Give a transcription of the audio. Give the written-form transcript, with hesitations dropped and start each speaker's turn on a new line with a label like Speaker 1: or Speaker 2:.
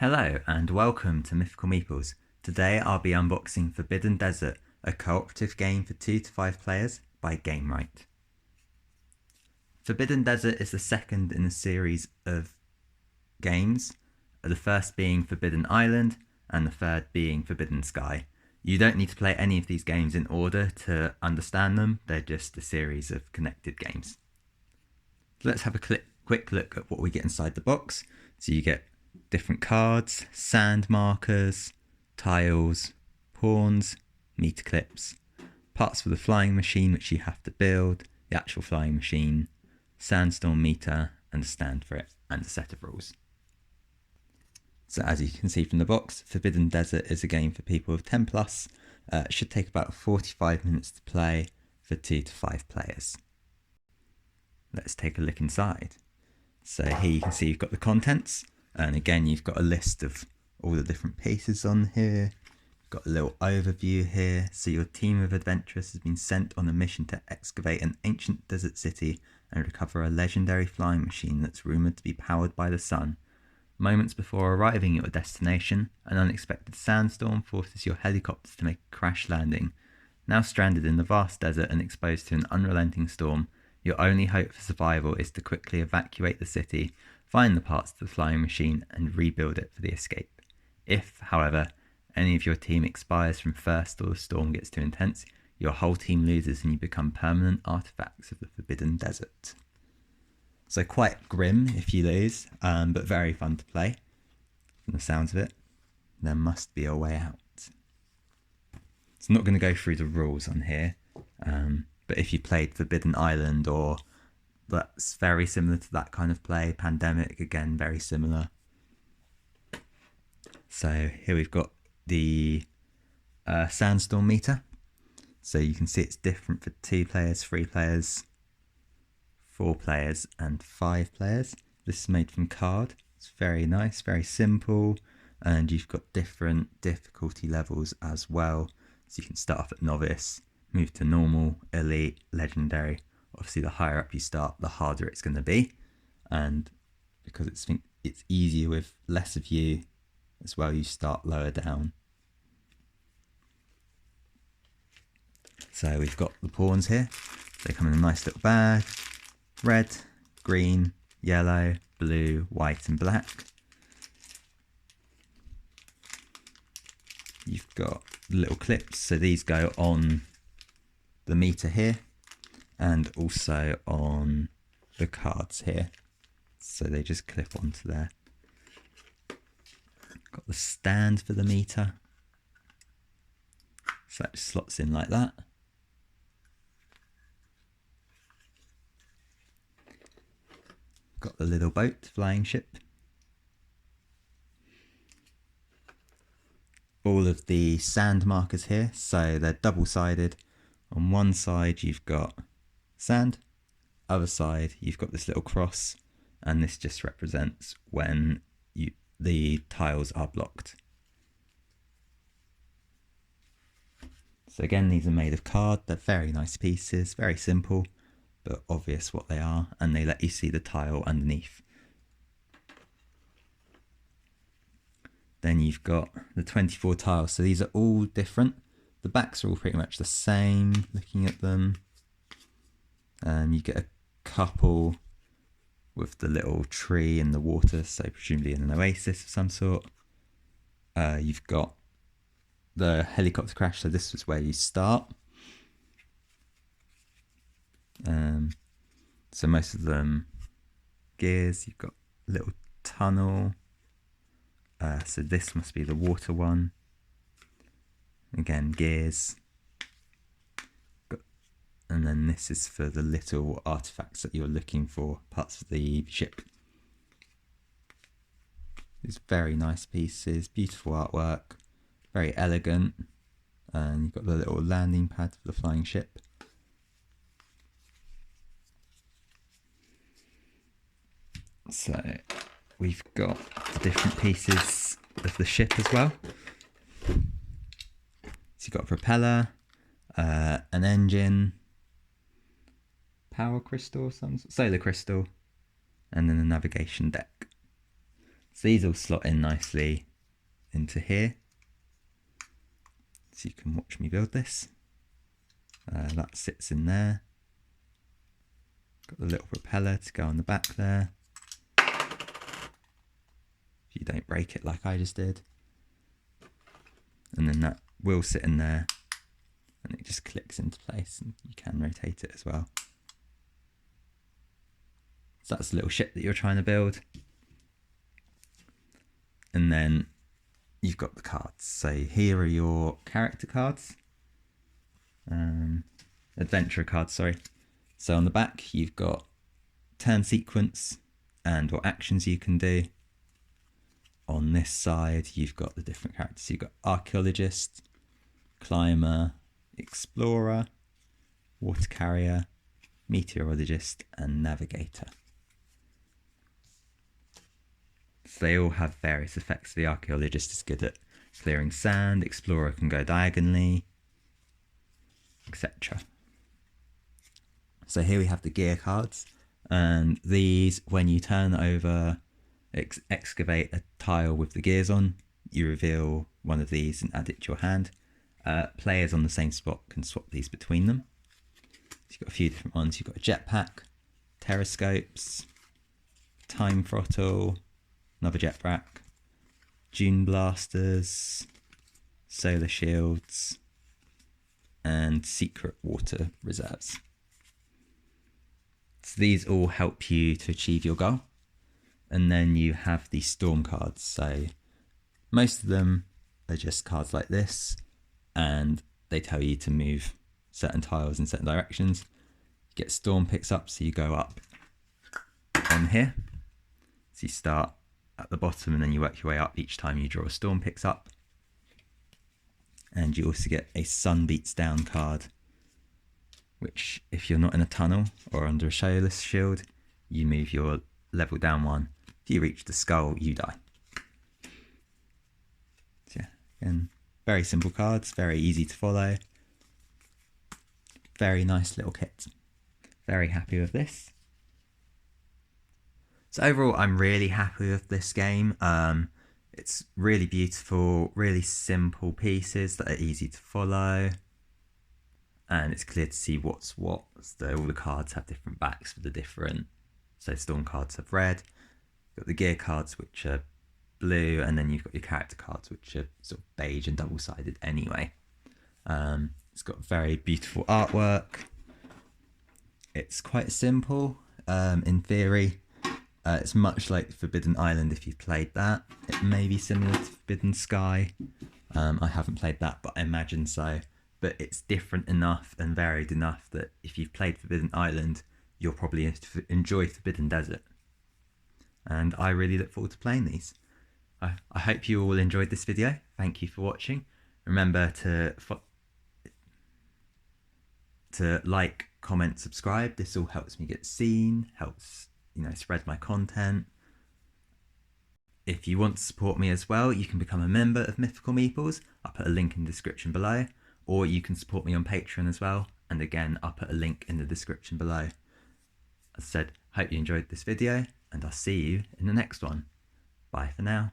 Speaker 1: Hello and welcome to Mythical Meeples. Today I'll be unboxing Forbidden Desert, a cooperative game for 2 to 5 players by GameWright. Forbidden Desert is the second in a series of games, the first being Forbidden Island and the third being Forbidden Sky. You don't need to play any of these games in order to understand them, they're just a series of connected games. So let's have a quick look at what we get inside the box. So you get different cards, sand markers, tiles, pawns, meter clips, parts for the flying machine which you have to build, the actual flying machine, sandstorm meter and a stand for it, and a set of rules. So as you can see from the box, Forbidden Desert is a game for people of 10 plus. It should take about 45 minutes to play for 2 to 5 players. Let's take a look inside. So here you can see you've got the contents, and again you've got a list of all the different pieces on here. You've got a little overview here. So your team of adventurers has been sent on a mission to excavate an ancient desert city and recover a legendary flying machine that's rumoured to be powered by the sun. Moments before arriving at your destination, an unexpected sandstorm forces your helicopter to make a crash landing. Now stranded in the vast desert and exposed to an unrelenting storm, your only hope for survival is to quickly evacuate the city, find the parts of the flying machine and rebuild it for the escape. If, however, any of your team expires from thirst or the storm gets too intense, your whole team loses and you become permanent artifacts of the Forbidden Desert. So quite grim if you lose, but very fun to play. From the sounds of it, there must be a way out. So I'm not going to go through the rules on here, but if you played Forbidden Island, or that's very similar to that kind of play, Pandemic, again, very similar. So here we've got the sandstorm meter. So you can see it's different for 2 players, 3 players, 4 players and 5 players. This is made from card. It's very nice, very simple, and you've got different difficulty levels as well. So you can start off at novice, move to normal, elite, legendary. Obviously the higher up you start, the harder it's going to be, and because it's easier with less of you as well, you start lower down. So we've got the pawns here. They come in a nice little bag. Red, green, yellow, blue, white and black. You've got little clips, so these go on the meter here and also on the cards here. So they just clip onto there. Got the stand for the meter. So that just slots in like that. Got the little boat, flying ship. All of the sand markers here, so they're double-sided. On one side you've got sand, other side you've got this little cross, and this just represents when the tiles are blocked. So again, these are made of card. They're very nice pieces, very simple, but obvious what they are, and they let you see the tile underneath. Then you've got the 24 tiles, so these are all different. The backs are all pretty much the same, looking at them. You get a couple with the little tree in the water, so presumably in an oasis of some sort. You've got the helicopter crash, so this is where you start. So most of them gears. You've got a little tunnel. So this must be the water one. Again, gears. And then this is for the little artifacts that you're looking for, parts of the ship. These very nice pieces, beautiful artwork, very elegant. And you've got the little landing pad for the flying ship. So we've got the different pieces of the ship as well. So you've got a propeller, an engine, power crystal, solar crystal, and then a navigation deck. So these all slot in nicely into here. So you can watch me build this. That sits in there. Got the little propeller to go on the back there. If you don't break it like I just did. And then that will sit in there and it just clicks into place, and you can rotate it as well. So that's a little ship that you're trying to build. And then you've got the cards. So here are your character cards. Adventurer cards, sorry. So on the back you've got turn sequence and what actions you can do. On this side you've got the different characters. You've got archaeologist, climber, explorer, water carrier, meteorologist and navigator. So they all have various effects. The archaeologist is good at clearing sand, explorer can go diagonally, etc. So here we have the gear cards, and these, when you turn over, excavate a tile with the gears on, you reveal one of these and add it to your hand. Players on the same spot can swap these between them. So you've got a few different ones. You've got a jetpack, terrascopes, time throttle, another jetpack, dune blasters, solar shields, and secret water reserves. So these all help you to achieve your goal. And then you have the storm cards. So most of them are just cards like this, and they tell you to move certain tiles in certain directions. You get storm picks up, so you go up on here. So you start at the bottom and then you work your way up each time you draw a storm picks up. And you also get a sun beats down card, which if you're not in a tunnel or under a showless shield, you move your level down one. If you reach the skull, you die. So yeah, again, very simple cards, very easy to follow. Very nice little kit. Very happy with this. So overall, I'm really happy with this game. It's really beautiful, really simple pieces that are easy to follow. And it's clear to see what's what. So all the cards have different backs for the different. So storm cards have red. You've got the gear cards, which are blue. And then you've got your character cards, which are sort of beige and double-sided anyway. It's got very beautiful artwork. It's quite simple in theory. It's much like Forbidden Island if you've played that. It may be similar to Forbidden Sky. I haven't played that, but I imagine so. But it's different enough and varied enough that if you've played Forbidden Island, you'll probably enjoy Forbidden Desert. And I really look forward to playing these. I hope you all enjoyed this video. Thank you for watching. Remember to like, comment, subscribe. This all helps me get seen, helps spread my content. If you want to support me as well, you can become a member of Mythical Meeples. I'll put a link in the description below. Or you can support me on Patreon as well. And again, I'll put a link in the description below. As I said, hope you enjoyed this video, and I'll see you in the next one. Bye for now.